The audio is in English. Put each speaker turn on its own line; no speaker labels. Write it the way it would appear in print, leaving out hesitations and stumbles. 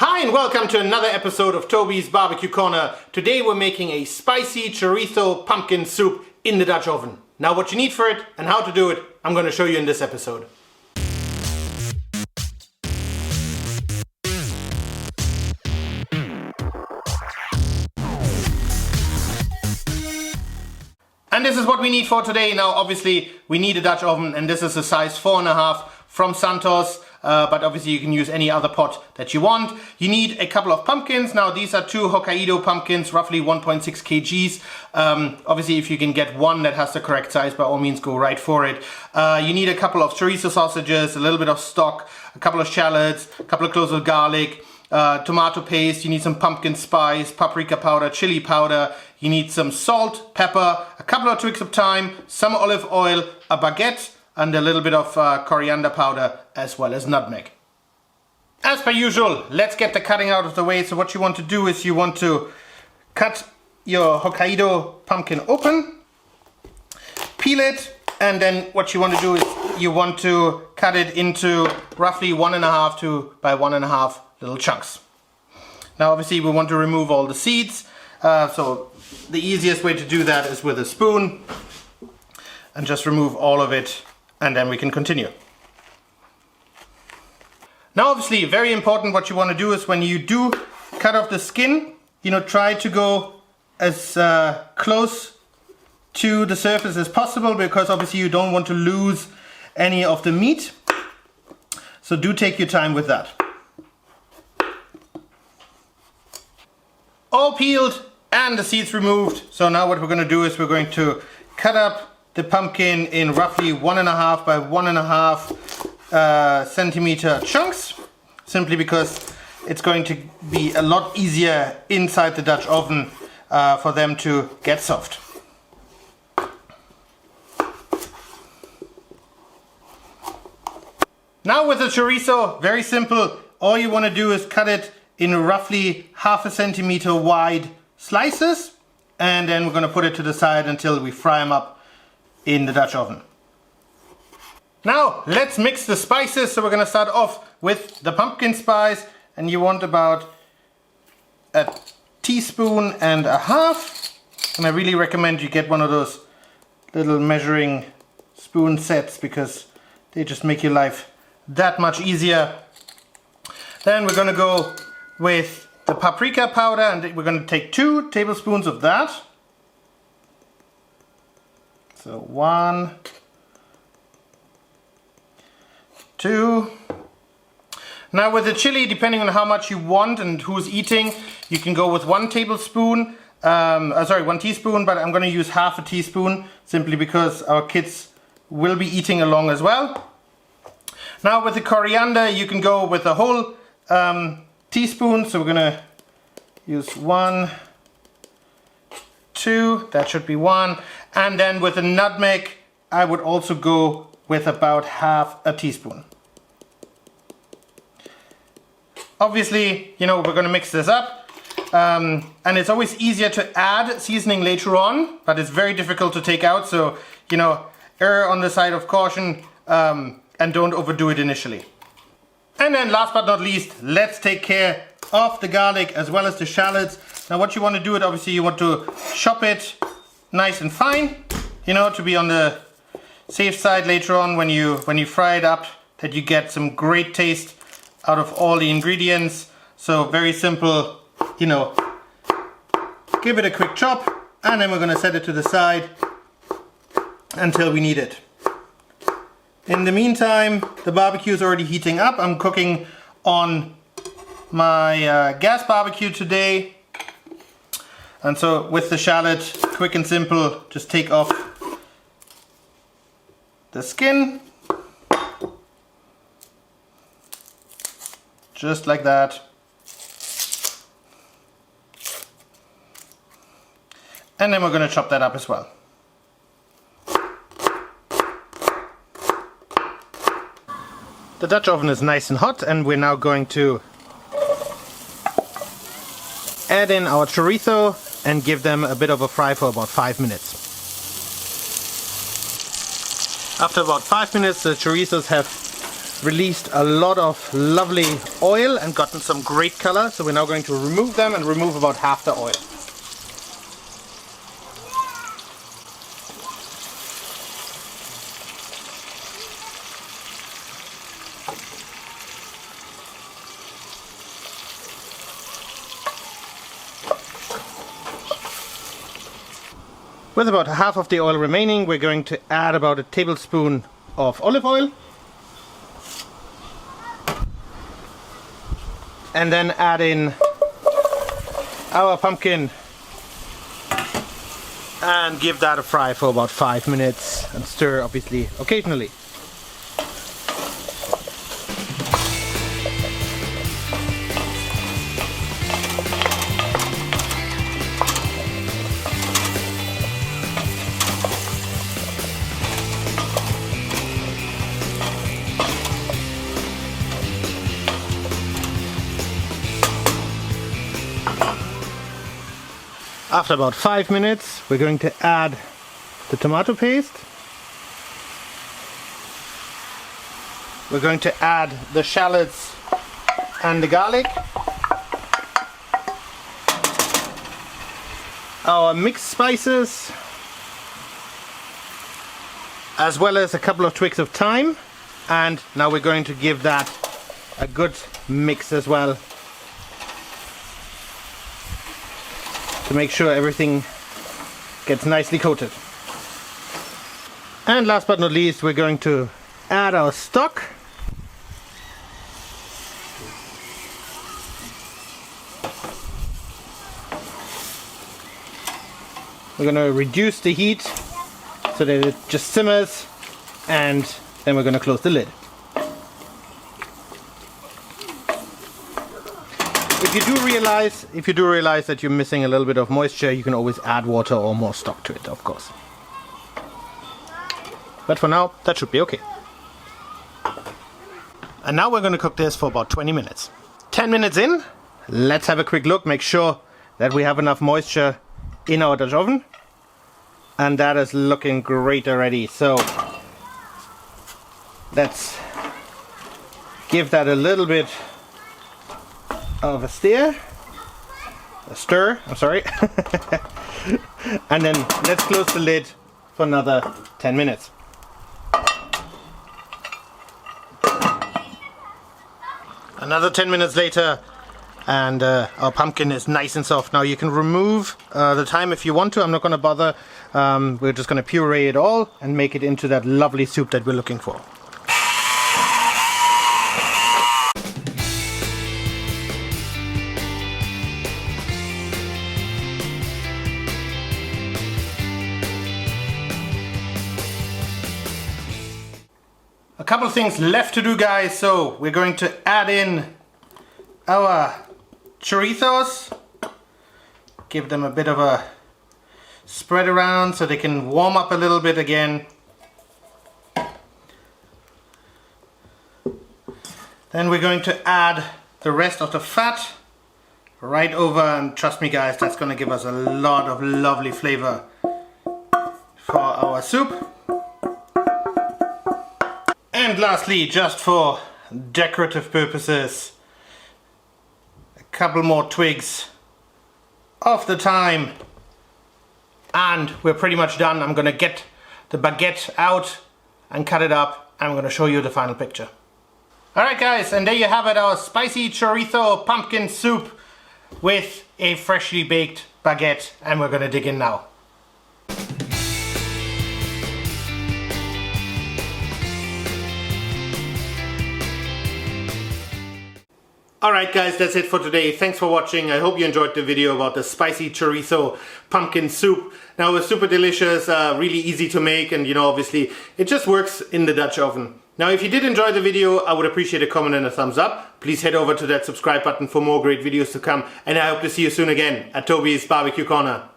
Hi and welcome to another episode of Toby's Barbecue Corner. Today we're making a spicy chorizo pumpkin soup in the Dutch oven. Now what you need for it and how to do it, I'm going to show you in this episode. And this is what we need for today. Now obviously we need a Dutch oven and this is a size 4.5 from Santos. But obviously you can use any other pot that you want. You need a couple of pumpkins. Now these are two Hokkaido pumpkins, roughly 1.6 kgs. Obviously if you can get one that has the correct size, by all means go right for it. You need a couple of chorizo sausages, a little bit of stock, a couple of shallots, a couple of cloves of garlic, tomato paste. You need some pumpkin spice, paprika powder, chili powder. You need some salt, pepper, a couple of twigs of thyme, some olive oil, a baguette, and a little bit of coriander powder, as well as nutmeg. As per usual, let's get the cutting out of the way. So what you want to do is you want to cut your Hokkaido pumpkin open, peel it, and then what you want to do is you want to cut it into roughly 1.5 by 1.5 little chunks. Now obviously we want to remove all the seeds, so the easiest way to do that is with a spoon, and just remove all of it. And then we can continue. Now obviously very important, what you want to do is when you do cut off the skin, try to go as close to the surface as possible, because obviously you don't want to lose any of the meat. So do take your time with that. All peeled and the seeds removed. So now what we're going to do is we're going to cut up the pumpkin in roughly 1.5 by 1.5 centimeter chunks, simply because it's going to be a lot easier inside the Dutch oven for them to get soft. Now with the chorizo, very simple. All you want to do is cut it in roughly 0.5 centimeter wide slices, and then we're going to put it to the side until we fry them up in the Dutch oven. Now let's mix the spices. So we're going to start off with the pumpkin spice, and you want about 1.5 teaspoons. And I really recommend you get one of those little measuring spoon sets, because they just make your life that much easier. Then we're going to go with the paprika powder, and we're going to take 2 tablespoons of that. So 1, 2. Now with the chili, depending on how much you want and who's eating, you can go with 1 tablespoon. 1 teaspoon, but I'm going to use 0.5 teaspoon simply because our kids will be eating along as well. Now with the coriander, you can go with a whole teaspoon. So we're going to use 1, 2, that should be 1. And then with the nutmeg, I would also go with about 0.5 teaspoon. Obviously, we're going to mix this up. And it's always easier to add seasoning later on, but it's very difficult to take out. So, err on the side of caution and don't overdo it initially. And then last but not least, let's take care of the garlic as well as the shallots. Now what you want to do, obviously you want to chop it nice and fine, to be on the safe side later on when you fry it up, that you get some great taste out of all the ingredients. So very simple, give it a quick chop, and then we're going to set it to the side until we need it. In the meantime, the barbecue is already heating up. I'm cooking on my gas barbecue today. And so with the shallot, quick and simple, just take off the skin. Just like that. And then we're going to chop that up as well. The Dutch oven is nice and hot, and we're now going to add in our chorizo and give them a bit of a fry for about 5 minutes. After about 5 minutes, the chorizos have released a lot of lovely oil and gotten some great color. So we're now going to remove them and remove about half the oil. With about half of the oil remaining, we're going to add about a tablespoon of olive oil. And then add in our pumpkin and give that a fry for about 5 minutes and stir obviously occasionally. After about 5 minutes, we're going to add the tomato paste. We're going to add the shallots and the garlic. Our mixed spices, as well as a couple of twigs of thyme. And now we're going to give that a good mix as well, to make sure everything gets nicely coated. And last but not least, we're going to add our stock. We're going to reduce the heat so that it just simmers, and then we're going to close the lid. If you do realize that you're missing a little bit of moisture, you can always add water or more stock to it, of course. But for now, that should be okay. And now we're going to cook this for about 20 minutes. 10 minutes in, let's have a quick look, make sure that we have enough moisture in our Dutch oven. And that is looking great already. So let's give that a little bit of a stir, I'm sorry. And then let's close the lid for another 10 minutes. Another 10 minutes later, and our pumpkin is nice and soft. Now you can remove the thyme if you want to. I'm not going to bother. We're just going to puree it all and make it into that lovely soup that we're looking for. A couple of things left to do, guys. So we're going to add in our chorizos, give them a bit of a spread around so they can warm up a little bit again. Then we're going to add the rest of the fat right over, and trust me guys, that's going to give us a lot of lovely flavor for our soup. And lastly, just for decorative purposes, a couple more twigs of the thyme, and we're pretty much done. I'm gonna get the baguette out and cut it up, and I'm gonna show you the final picture. Alright guys, and there you have it, our spicy chorizo pumpkin soup with a freshly baked baguette, and we're gonna dig in now. Alright guys, that's it for today. Thanks for watching. I hope you enjoyed the video about the spicy chorizo pumpkin soup. Now, it was super delicious, really easy to make, and you know, obviously it just works in the Dutch oven. Now, if you did enjoy the video, I would appreciate a comment and a thumbs up. Please head over to that subscribe button for more great videos to come, and I hope to see you soon again at Toby's Barbecue Corner.